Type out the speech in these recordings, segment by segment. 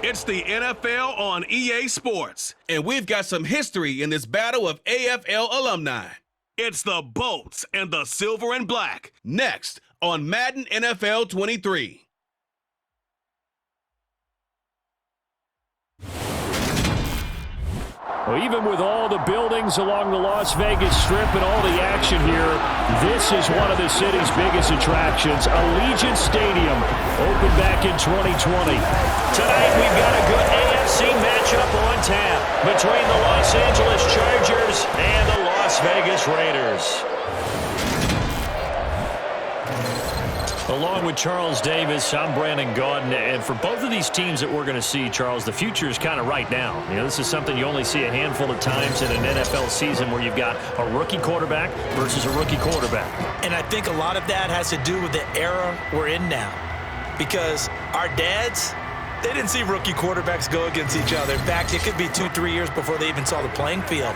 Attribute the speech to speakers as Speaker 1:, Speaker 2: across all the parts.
Speaker 1: It's the NFL on EA Sports, and we've got some history in this battle of AFL alumni. It's the Bolts and the Silver and Black, next on Madden NFL 23.
Speaker 2: Well, even with all the buildings along the Las Vegas Strip and all the action here, this is one of the city's biggest attractions. Allegiant Stadium opened back in 2020.
Speaker 3: Tonight we've got a good AFC matchup on tap between the Los Angeles Chargers and the Las Vegas Raiders. Along with Charles Davis, I'm Brandon Gaudin, and for both of these teams that we're going to see, Charles, the future is kind of right now. You know, this is something you only see a handful of times in an NFL season where you've got a rookie quarterback versus a rookie quarterback.
Speaker 4: And I think a lot of that has to do with the era we're in now. Because our dads, they didn't see rookie quarterbacks go against each other. In fact, it could be 2-3 years before they even saw the playing field.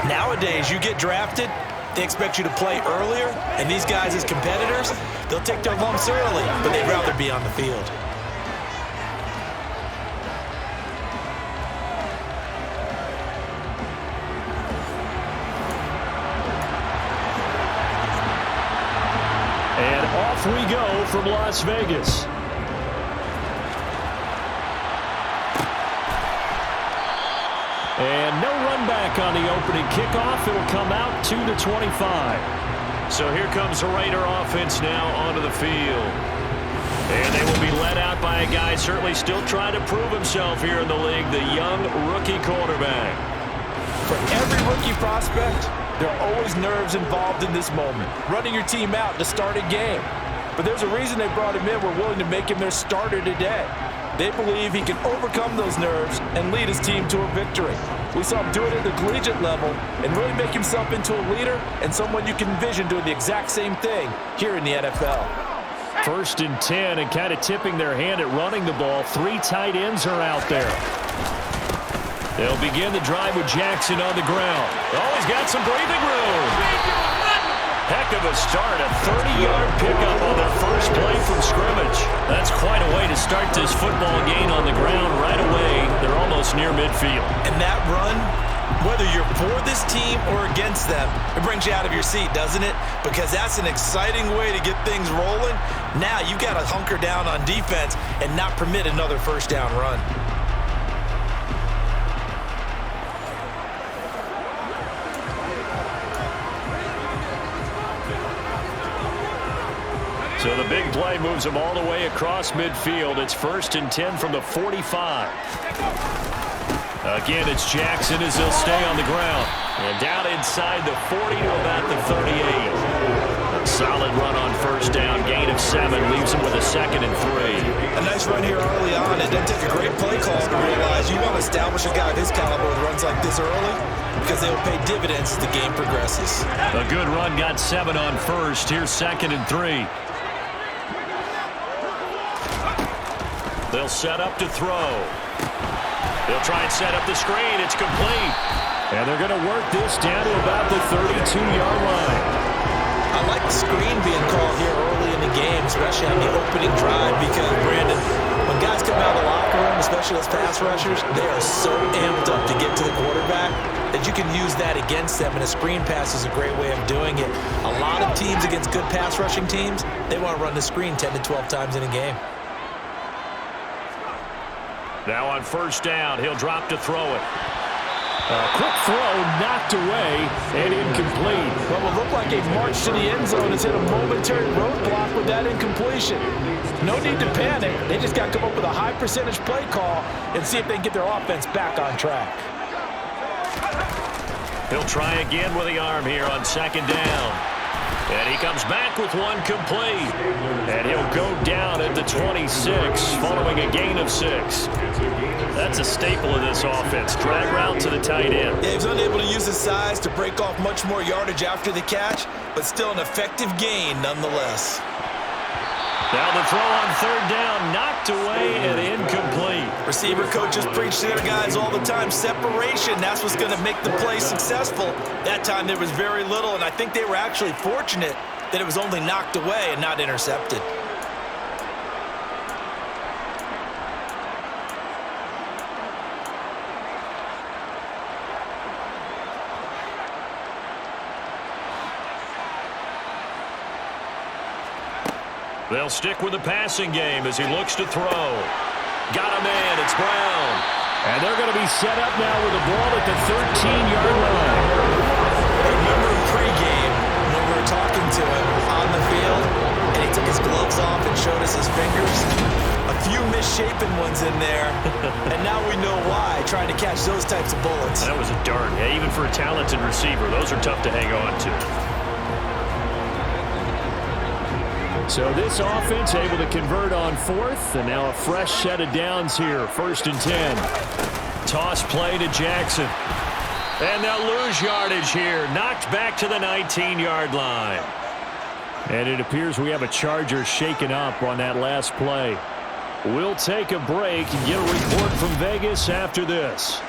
Speaker 4: Nowadays, you get drafted, they expect you to play earlier, and these guys as competitors, they'll take their lumps early, but they'd rather be on the field.
Speaker 2: And off we go from Las Vegas. And no run back on the opening kickoff. It'll come out to the 25.
Speaker 3: So here comes the Raider offense now onto the field. And they will be led out by a guy certainly still trying to prove himself here in the league, the young rookie quarterback.
Speaker 5: For every rookie prospect, there are always nerves involved in this moment. Running your team out to start a game. But there's a reason they brought him in. We're willing to make him their starter today. They believe he can overcome those nerves and lead his team to a victory. We saw him do it at the collegiate level and really make himself into a leader and someone you can envision doing the exact same thing here in the NFL.
Speaker 2: 1st and 10, and kind of tipping their hand at running the ball. 3 tight ends are out there. They'll begin the drive with Jackson on the ground.
Speaker 3: Oh, he's got some breathing room. Heck of a start, a 30-yard pickup on their first play from scrimmage.
Speaker 2: That's quite a way to start this football game on the ground right away. They're almost near midfield.
Speaker 4: And that run, whether you're for this team or against them, it brings you out of your seat, doesn't it? Because that's an exciting way to get things rolling. Now you got to hunker down on defense and not permit another first down run.
Speaker 2: So the big play moves them all the way across midfield. It's 1st and 10 from the 45. Again, it's Jackson as he'll stay on the ground. And down inside the 40 to about the 38. A solid run on first down. Gain of 7 leaves him with a 2nd and 3.
Speaker 4: A nice run here early on. It doesn't take a great play call to realize you want to establish a guy of his caliber with runs like this early because they will pay dividends as the game progresses.
Speaker 2: A good run got 7 on first. Here's 2nd and 3. They'll set up to throw. They'll try and set up the screen. It's complete. And they're going to work this down to about the 32-yard line.
Speaker 4: I like the screen being called here early in the game, especially on the opening drive, because, Brandon, when guys come out of the locker room, especially as pass rushers, they are so amped up to get to the quarterback that you can use that against them, and a screen pass is a great way of doing it. A lot of teams against good pass rushing teams, they want to run the screen 10 to 12 times in a game.
Speaker 2: Now on first down, he'll drop to throw it. A quick throw knocked away and incomplete.
Speaker 5: Well, it looked like a march to the end zone has hit a momentary roadblock with that incompletion. No need to panic. They just got to come up with a high percentage play call and see if they can get their offense back on track.
Speaker 2: He'll try again with the arm here on 2nd down. And he comes back with one complete. And he'll go down at the 26 following a gain of 6. That's a staple of this offense. Drag route to the tight end.
Speaker 4: Yeah, he was unable to use his size to break off much more yardage after the catch, but still an effective gain nonetheless.
Speaker 2: Now the throw on 3rd down, knocked away and incomplete.
Speaker 4: Receiver coaches preach to their guys all the time, separation, that's what's going to make the play successful. That time there was very little, and I think they were actually fortunate that it was only knocked away and not intercepted.
Speaker 3: They'll stick with the passing game as he looks to throw. Got a man. It's Brown. And they're going to be set up now with the ball at the 13-yard line.
Speaker 4: I remember pregame when we were talking to him on the field, and he took his gloves off and showed us his fingers. A few misshapen ones in there, and now we know why, trying to catch those types of bullets.
Speaker 3: That was a dart. Yeah, even for a talented receiver, those are tough to hang on to. So this offense able to convert on fourth, and now a fresh set of downs here, 1st and 10. Toss play to Jackson. And they'll lose yardage here, knocked back to the 19-yard line. And it appears we have a Charger shaken up on that last play. We'll take a break and get a report from Vegas after this.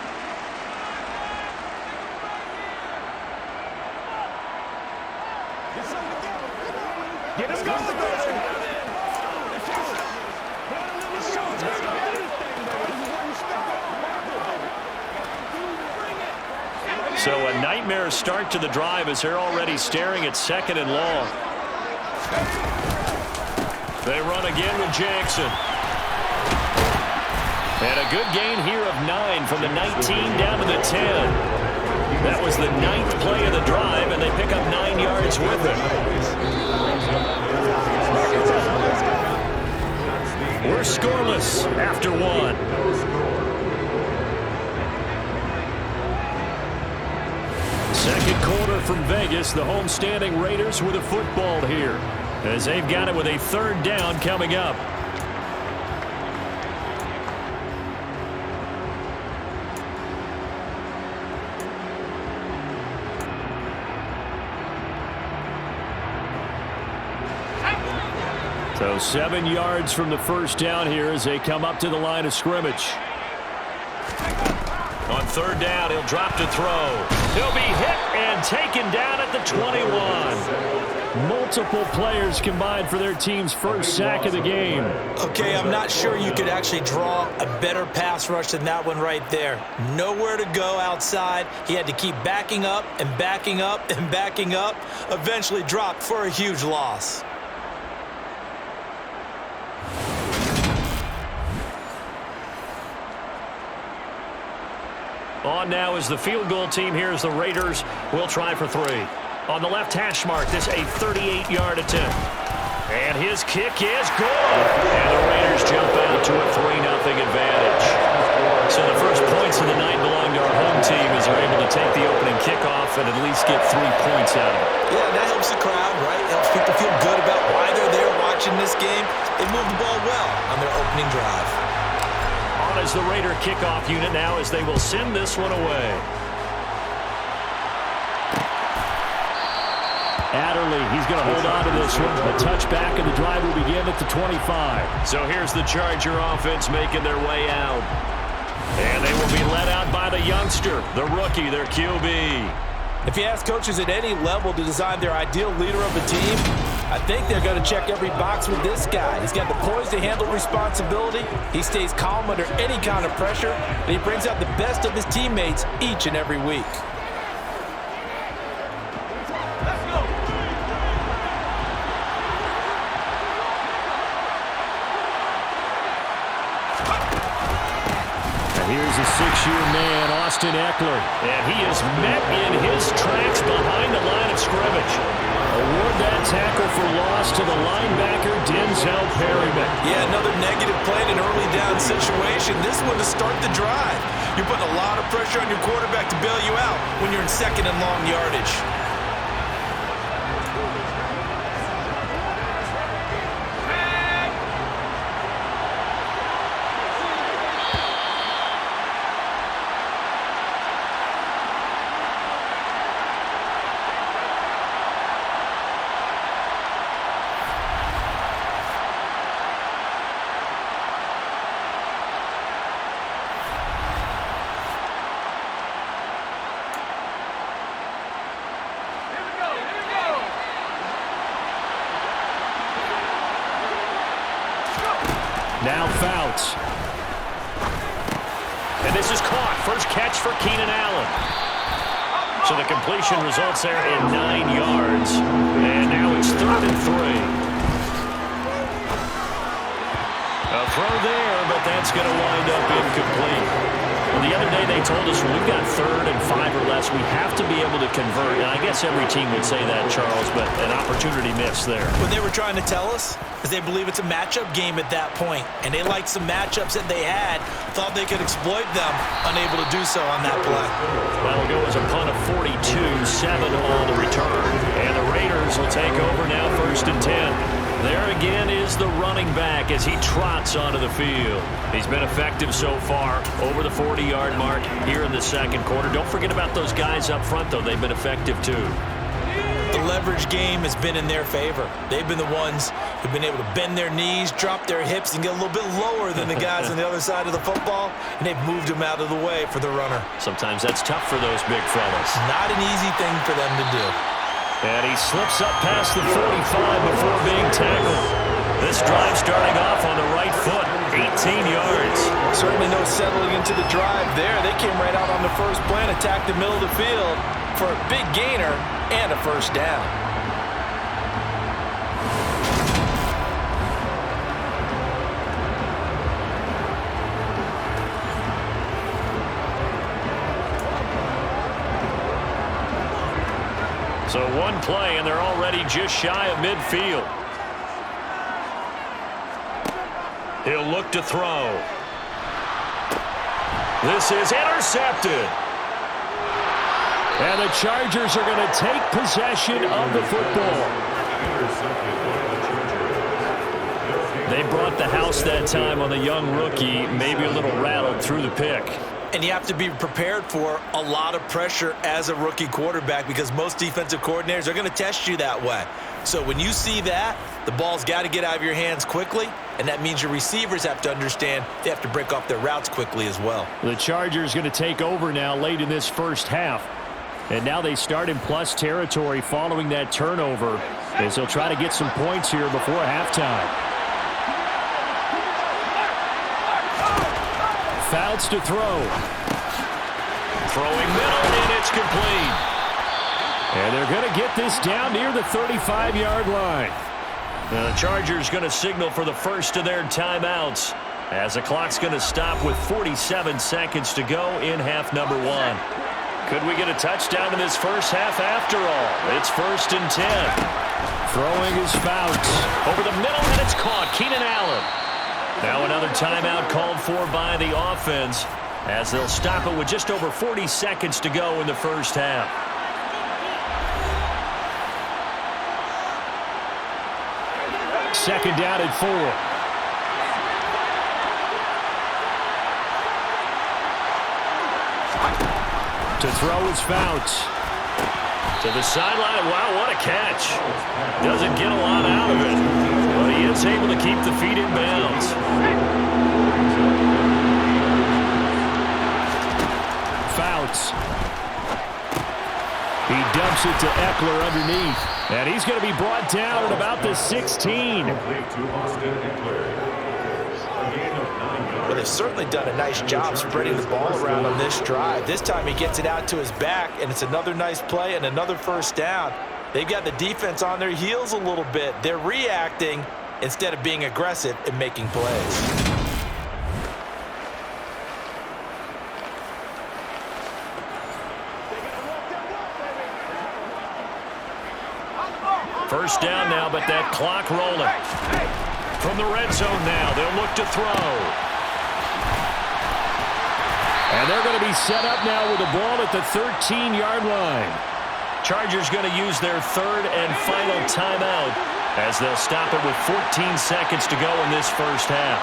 Speaker 3: So a nightmare start to the drive as they're already staring at 2nd and long. They run again with Jackson. And a good gain here of 9 from the 19 down to the 10. That was the 9th play of the drive, and they pick up 9 yards with it. We're scoreless after 1. Second quarter from Vegas. The homestanding Raiders with a football here, as they've got it with a 3rd down coming up. So 7 yards from the 1st down here as they come up to the line of scrimmage. On 3rd down, he'll drop to throw. He'll be hit and taken down at the 21. Multiple players combined for their team's 1st sack of the game.
Speaker 4: Okay, I'm not sure you could actually draw a better pass rush than that one right there. Nowhere to go outside. He had to keep backing up and backing up and backing up. Eventually dropped for a huge loss.
Speaker 3: On now is the field goal team here as the Raiders will try for 3. On the left hash mark, this a 38-yard attempt. And his kick is good. And the Raiders jump out to a 3-0 advantage. So the first points of the night belong to our home team as they're able to take the opening kickoff and at least get 3 points out of it.
Speaker 4: Yeah, that helps the crowd, right? Helps people feel good about why they're there watching this game. They moved the ball well on their opening drive.
Speaker 3: On as the Raider kickoff unit now as they will send this one away. Adderley, he's going to hold on to this one. The touchback and the drive will begin at the 25. So here's the Charger offense making their way out. And they will be led out by the youngster, the rookie, their QB.
Speaker 5: If you ask coaches at any level to design their ideal leader of a team, I think they're going to check every box with this guy. He's got the poise to handle responsibility. He stays calm under any kind of pressure, and he brings out the best of his teammates each and every week.
Speaker 3: Here's a 6-year man, Austin Eckler. And he is met in his tracks behind the line of scrimmage. Award that tackle for loss to the linebacker, Denzel Perryman.
Speaker 4: Yeah, another negative play in an early down situation. This one to start the drive. You're putting a lot of pressure on your quarterback to bail you out when you're in 2nd and long yardage.
Speaker 3: Now Fouts. And this is caught. First catch for Keenan Allen. So the completion results there in 9 yards. And now it's 3rd and 3.
Speaker 2: A throw there, but that's going to wind up incomplete. Well, the other day they told us when we've got 3rd and 5 or less, we have to be able to convert. And I guess every team would say that, Charles, but an opportunity missed there.
Speaker 4: What they were trying to tell us is they believe it's a matchup game at that point, and they liked some matchups that they had, thought they could exploit them, unable to do so on that play.
Speaker 2: That'll go as a punt of 42, 7 on the return. And the Raiders will take over now 1st and 10. There again is the running back as he trots onto the field. He's been effective so far, over the 40-yard mark here in the second quarter. Don't forget about those guys up front, though. They've been effective, too.
Speaker 4: The leverage game has been in their favor. They've been the ones who've been able to bend their knees, drop their hips, and get a little bit lower than the guys on the other side of the football, and they've moved them out of the way for the runner.
Speaker 2: Sometimes that's tough for those big fellas.
Speaker 4: Not an easy thing for them to do.
Speaker 2: And he slips up past the 45 before being tackled. This drive starting off on the right foot, 18 yards.
Speaker 5: Certainly no settling into the drive there. They came right out on the first play and attacked the middle of the field for a big gainer and a first down.
Speaker 2: So one play, and they're already just shy of midfield. He'll look to throw. This is intercepted. And the Chargers are going to take possession of the football. They brought the house that time on the young rookie, maybe a little rattled through the pick.
Speaker 4: And you have to be prepared for a lot of pressure as a rookie quarterback because most defensive coordinators are going to test you that way. So when you see that, the ball's got to get out of your hands quickly, and that means your receivers have to understand they have to break off their routes quickly as well.
Speaker 3: The Chargers going to take over now late in this first half. And now they start in plus territory following that turnover as they'll try to get some points here before halftime. Fouts to throw.
Speaker 2: Throwing middle, and it's complete.
Speaker 3: And they're going to get this down near the 35-yard line.
Speaker 2: Now the Chargers going to signal for the first of their timeouts as the clock's going to stop with 47 seconds to go in half number 1. Could we get a touchdown in this first half after all? It's 1st and 10.
Speaker 3: Throwing is Fouts.
Speaker 2: Over the middle, and it's caught. Keenan Allen. Now another timeout called for by the offense as they'll stop it with just over 40 seconds to go in the first half.
Speaker 3: Second down at 4. To throw is Fouts.
Speaker 2: To the sideline. Wow, what a catch. Doesn't get a lot out of it. But he is able to keep the feet in bounds.
Speaker 3: Fouts. He dumps it to Eckler underneath. And he's going to be brought down at about the 16.
Speaker 4: Well, they've certainly done a nice job spreading the ball around on this drive. This time he gets it out to his back, and it's another nice play and another first down. They've got the defense on their heels a little bit. They're reacting instead of being aggressive and making plays.
Speaker 2: First down now, but that clock rolling. From the red zone now, they'll look to throw.
Speaker 3: And they're going to be set up now with the ball at the 13-yard line.
Speaker 2: Chargers going to use their third and final timeout as they'll stop it with 14 seconds to go in this first half.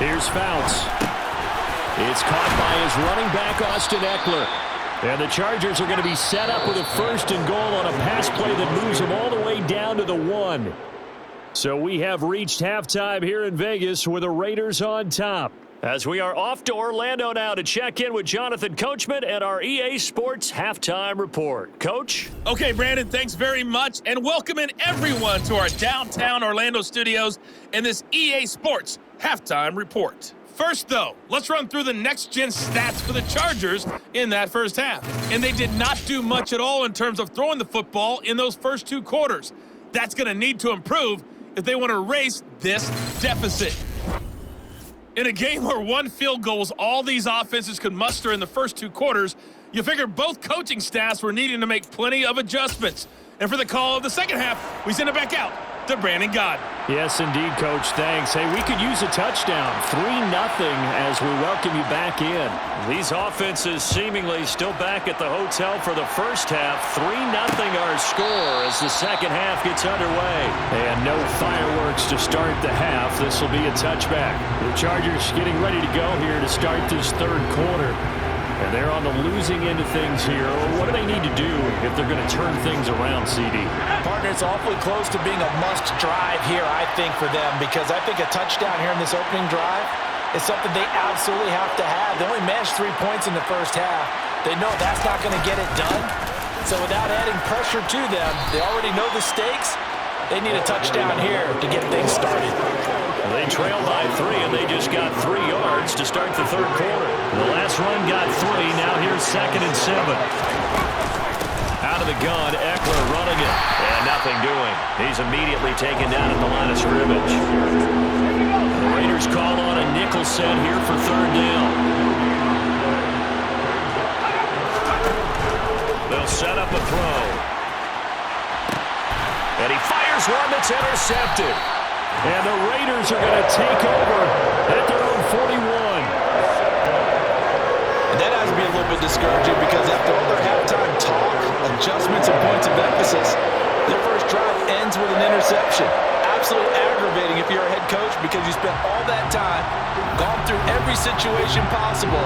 Speaker 3: Here's Fouts. It's caught by his running back, Austin Eckler. And the Chargers are going to be set up with a first and goal on a pass play that moves them all the way down to the 1. So we have reached halftime here in Vegas with the Raiders on top. As we are off to Orlando now to check in with Jonathan Coachman and our EA Sports Halftime Report. Coach?
Speaker 6: Okay, Brandon, thanks very much, and welcoming everyone to our downtown Orlando studios in this EA Sports Halftime Report. First, though, let's run through the next-gen stats for the Chargers in that first half. And they did not do much at all in terms of throwing the football in those first 2 quarters. That's going to need to improve if they want to erase this deficit. In a game where one field goal was all these offenses could muster in the first 2 quarters, you figure both coaching staffs were needing to make plenty of adjustments. And for the call of the second half, we send it back out to Brandon Gaudin.
Speaker 3: Yes, indeed, Coach. Thanks. Hey, we could use a touchdown. 3-0 as we welcome you back in. These offenses seemingly still back at the hotel for the first half. 3-0 our score as the second half gets underway. And no fireworks to start the half. This will be a touchback. The Chargers getting ready to go here to start this third quarter. And they're on the losing end of things here. What do they need to do if they're going to turn things around, CD?
Speaker 4: Partner, it's awfully close to being a must drive here, I think, for them, because I think a touchdown here in this opening drive is something they absolutely have to have. They only managed 3 points in the first half. They know that's not going to get it done. So without adding pressure to them, they already know the stakes. They need a touchdown here to get things started.
Speaker 3: They trailed by 3, and they just got 3 yards to start the third quarter. The last run got 3. Now here's 2nd and 7. Out of the gun, Eckler running it, and nothing doing. He's immediately taken down at the line of scrimmage. The Raiders call on a nickel set here for 3rd down. They'll set up a throw. And he fires one that's intercepted. And the Raiders are going to take over at their own 41.
Speaker 4: And that has to be a little bit discouraging because after all their halftime talk, adjustments, and points of emphasis, their first drive ends with an interception. Absolutely aggravating if you're a head coach because you spent all that time, gone through every situation possible,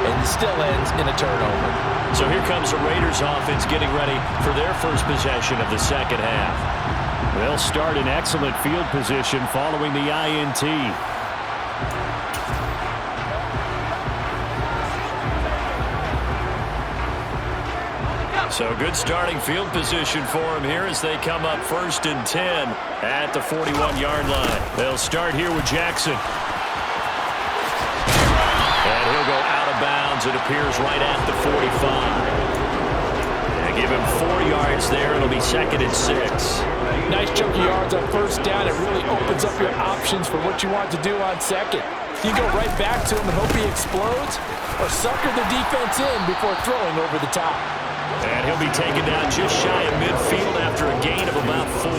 Speaker 4: and it still ends in a turnover.
Speaker 3: So here comes the Raiders offense getting ready for their first possession of the second half. They'll start in excellent field position following the INT. So good starting field position for him here as they come up 1st and 10 at the 41-yard line. They'll start here with Jackson. And he'll go out of bounds. It appears right at the 45. Give him 4 yards there. It'll be 2nd and 6.
Speaker 5: Nice chunky yards on first down. It really opens up your options for what you want to do on second. You go right back to him and hope he explodes, or sucker the defense in before throwing over the top.
Speaker 3: And he'll be taken down just shy of midfield after a gain of about 4.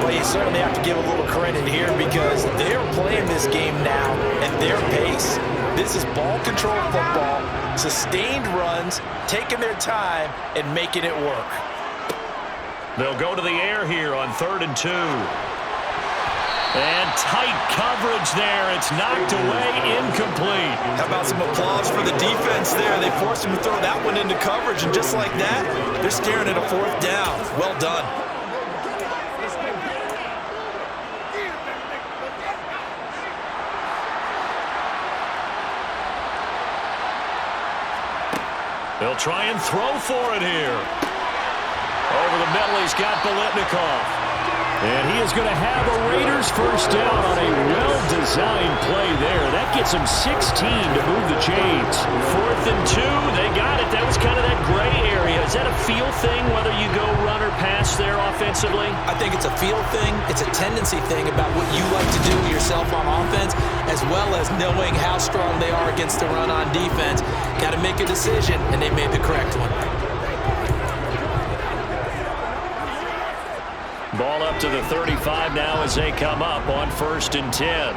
Speaker 4: Well, you certainly have to give a little credit here because they're playing this game now at their pace. This is ball control football, sustained runs, taking their time, and making it work.
Speaker 3: They'll go to the air here on 3rd and 2. And tight coverage there. It's knocked away, incomplete.
Speaker 4: How about some applause for the defense there? They forced him to throw that one into coverage, and just like that, they're staring at a 4th down. Well done.
Speaker 3: They'll try and throw for it here. Over the middle, he's got Biletnikoff. And he is going to have a Raiders first down on a well-designed play there. That gets him 16 to move the chains. 4th and 2, they got it. That was kind of that gray area. Is that a feel thing, whether you go run or pass there offensively?
Speaker 4: I think it's a feel thing. It's a tendency thing about what you like to do yourself on offense, as well as knowing how strong they are against the run on defense. Got to make a decision, and they made the correct one.
Speaker 3: Ball up to the 35 now as they come up on 1st and 10.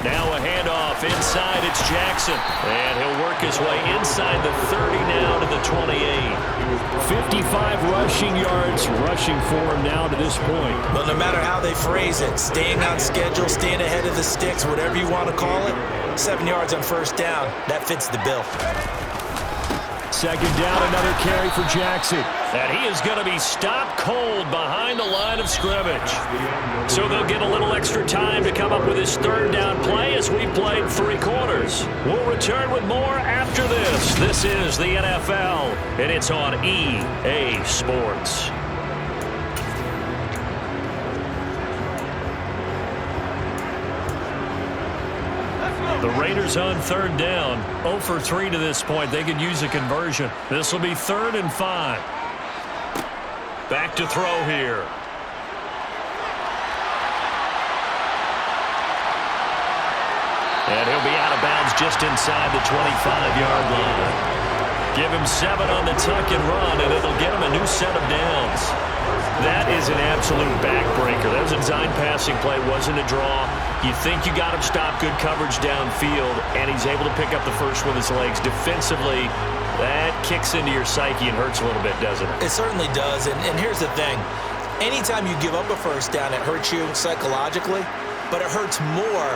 Speaker 3: Now a handoff inside. It's Jackson. And he'll work his way inside the 30 now to the 28. 55 rushing yards rushing for him now to this point.
Speaker 4: But no matter how they phrase it, staying on schedule, staying ahead of the sticks, whatever you want to call it, 7 yards on first down, that fits the bill.
Speaker 3: 2nd down, another carry for Jackson. And he is going to be stopped cold behind the line of scrimmage. So they'll get a little extra time to come up with his 3rd down play as we played 3 quarters. We'll return with more after this. This is the NFL, and it's on EA Sports. The Raiders on 3rd down, 0 for 3 to this point. They could use a conversion. This will be 3rd and 5. Back to throw here. And he'll be out of bounds just inside the 25-yard line. Give him 7 on the tuck and run, and it'll get him a new set of downs. That is an absolute backbreaker. That was a design passing play, wasn't a draw. You think you got him stopped, good coverage downfield, and he's able to pick up the first with his legs. Defensively, that kicks into your psyche and hurts a little bit, doesn't it?
Speaker 4: It certainly does, and here's the thing. Anytime you give up a first down, it hurts you psychologically, but it hurts more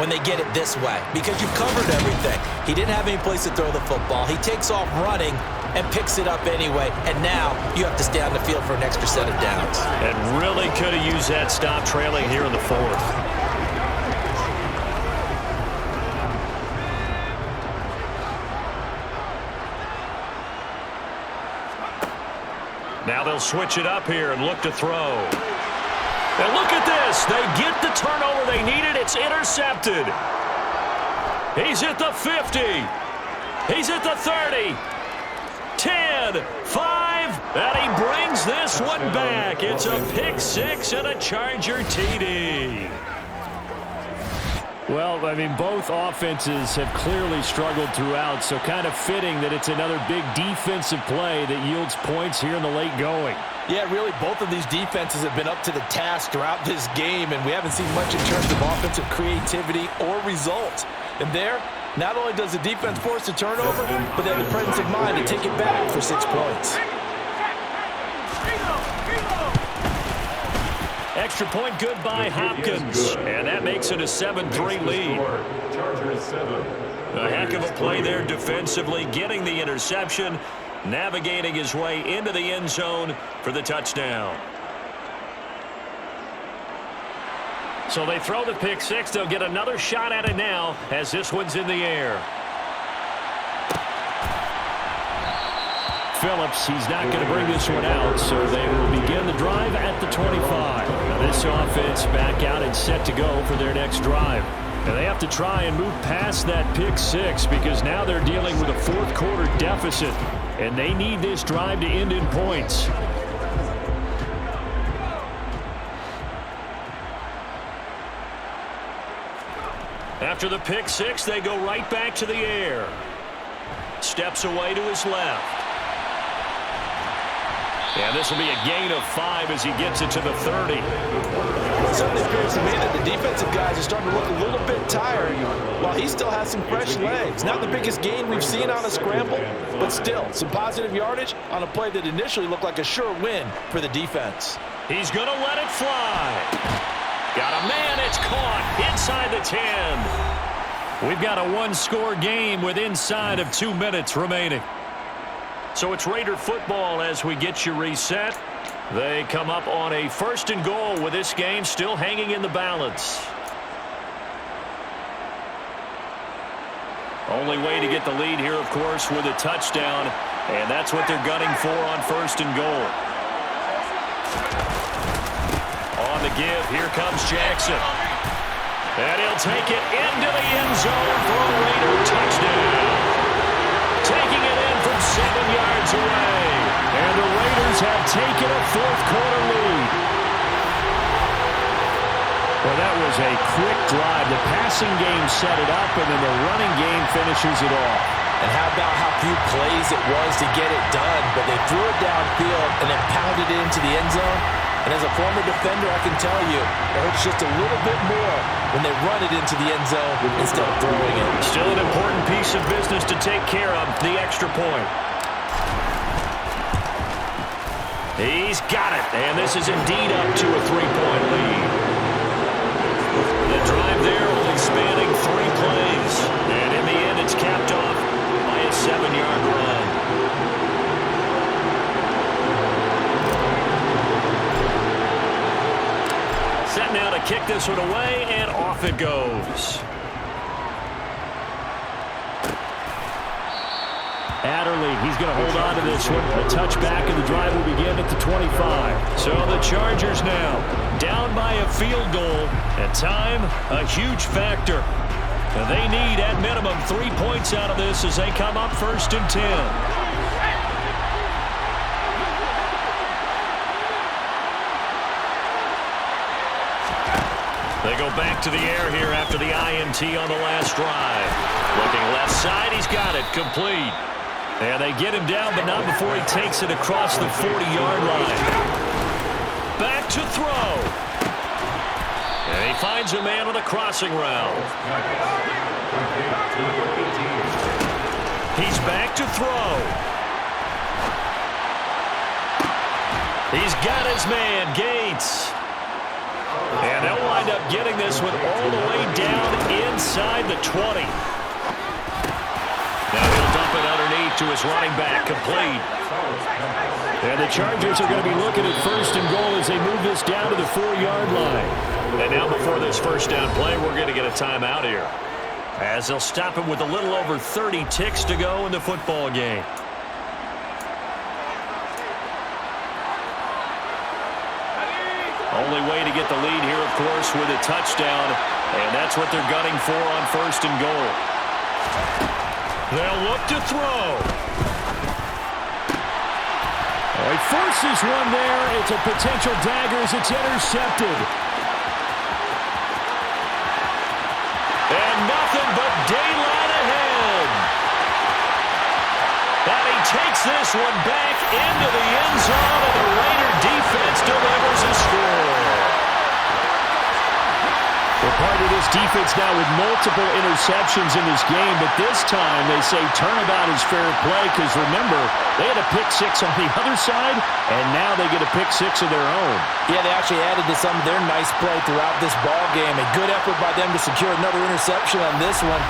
Speaker 4: when they get it this way because you've covered everything. He didn't have any place to throw the football. He takes off running and picks it up anyway, and now you have to stay on the field for an extra set of downs.
Speaker 3: And really could have used that stop trailing here in the fourth. Now they'll switch it up here and look to throw. And look at this. They get the turnover they needed. It's intercepted. He's at the 50. He's at the 30. 10, 5, and he brings this one back. It's a pick 6 and a Charger TD.
Speaker 2: Well, I mean, both offenses have clearly struggled throughout, so kind of fitting that it's another big defensive play that yields points here in the late going.
Speaker 5: Yeah, really, both of these defenses have been up to the task throughout this game, and we haven't seen much in terms of offensive creativity or results. And there, not only does the defense force a turnover, but they have the presence of mind to take it back for 6 points.
Speaker 3: Extra point good by Hopkins, and that makes it a 7-3 lead. A heck of a play there defensively, getting the interception, navigating his way into the end zone for the touchdown. So they throw the pick 6. They'll get another shot at it now as this one's in the air. Phillips, he's not going to bring this one out, so they will begin the drive at the 25. Now this offense back out and set to go for their next drive. And they have to try and move past that pick 6 because now they're dealing with a fourth quarter deficit, and they need this drive to end in points. After the pick 6, they go right back to the air. Steps away to his left. And this will be a gain of 5 as he gets it to the 30.
Speaker 5: It certainly appears to me that the defensive guys are starting to look a little bit tired while he still has some fresh legs. Not the biggest gain we've seen on a scramble, but still some positive yardage on a play that initially looked like a sure win for the defense.
Speaker 3: He's going to let it fly. Got a man. It's caught inside the 10. We've got a one-score game with inside of 2 minutes remaining. So it's Raider football as we get you reset. They come up on a 1st and goal with this game still hanging in the balance. Only way to get the lead here, of course, with a touchdown, and that's what they're gunning for on 1st and goal. On the give, here comes Jackson. And he'll take it into the end zone for a Raider touchdown. Taking it in from 7 yards away. And the Raiders have taken a fourth quarter lead. Well, that was a quick drive. The passing game set it up, and then the running game finishes it off.
Speaker 4: And how about how few plays it was to get it done, but they threw it downfield and then pounded it into the end zone. And as a former defender, I can tell you, it hurts just a little bit more when they run it into the end zone instead of throwing it.
Speaker 3: Still an important piece of business to take care of, the extra point. He's got it, and this is indeed up to a 3-point lead. The drive there only spanning 3 plays, and in the end it's capped off by a 7-yard run. Set now to kick this one away, and off it goes. Adderley, he's going to hold on to this one. A touchback, and the drive will begin at the 25. So the Chargers now down by a field goal, and time a huge factor. And they need, at minimum, 3 points out of this as they come up 1st and 10. They go back to the air here after the INT on the last drive. Looking left side, he's got it, complete. And they get him down, but not before he takes it across the 40-yard line. Back to throw. And he finds a man on a crossing route. He's back to throw. He's got his man, Gates. And they'll wind up getting this one all the way down inside the 20. Now he'll dump it underneath to his running back, complete. And the Chargers are going to be looking at first and goal as they move this down to the 4-yard line. And now before this first down play, we're going to get a timeout here, as they'll stop him with a little over 30 ticks to go in the football game. Only way to get the lead here, of course, with a touchdown, and that's what they're gunning for on first and goal. They'll look to throw. He forces one there. It's a potential dagger as it's intercepted. And nothing but daylight ahead. And he takes this one back into the end zone, and the Raider defense delivers a score. We're part of this defense now with multiple interceptions in this game, but this time they say turnabout is fair play because, remember, they had a pick six on the other side, and now they get a pick six of their own.
Speaker 5: Yeah, they actually added to some of their nice play throughout this ball game. A good effort by them to secure another interception on this one.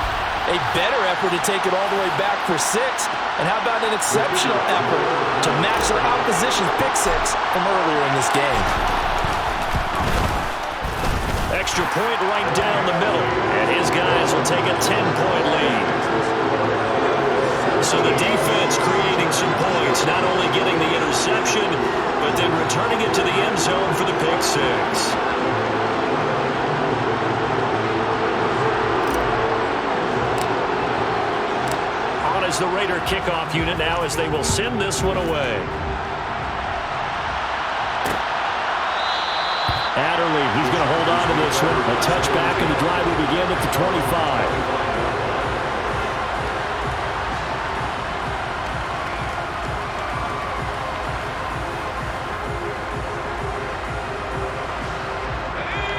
Speaker 5: A better effort to take it all the way back for 6. And how about an exceptional effort to match their opposition's pick six from earlier in this game?
Speaker 3: Extra point right down the middle, and his guys will take a 10-point lead. So the defense creating some points, not only getting the interception, but then returning it to the end zone for the pick six. On is the Raider kickoff unit now as they will send this one away. Adderley, he's going to hold on to this one. A touchback, and the drive will begin at the 25.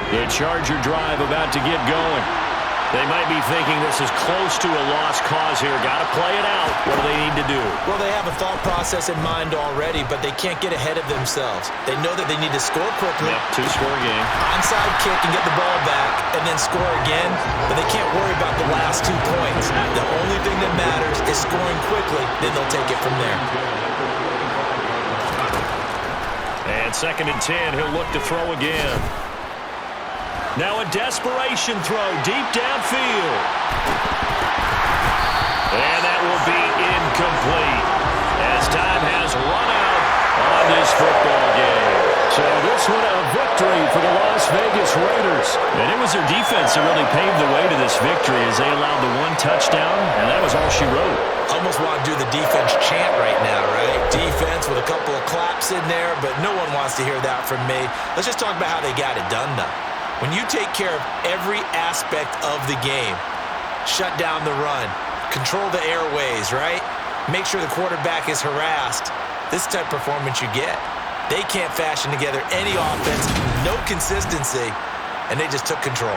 Speaker 3: The Charger drive about to get going. They might be thinking this is close to a lost cause here. Got to play it out. What do they need to do?
Speaker 4: Well, they have a thought process in mind already, but they can't get ahead of themselves. They know that they need to score quickly.
Speaker 3: Yep, two-score game.
Speaker 4: Onside kick and get the ball back, and then score again. But they can't worry about the last 2 points. The only thing that matters is scoring quickly. Then they'll take it from there.
Speaker 3: And 2nd and 10, he'll look to throw again. Now a desperation throw deep downfield. And that will be incomplete as time has run out on this football game. So this one a victory for the Las Vegas Raiders. And it was their defense that really paved the way to this victory as they allowed the 1 touchdown, and that was all she wrote.
Speaker 4: Almost want to do the defense chant right now, right? Defense with a couple of claps in there, but no one wants to hear that from me. Let's just talk about how they got it done, though. When you take care of every aspect of the game, shut down the run, control the airways, right? Make sure the quarterback is harassed. This type of performance you get. They can't fashion together any offense, no consistency, and they just took control.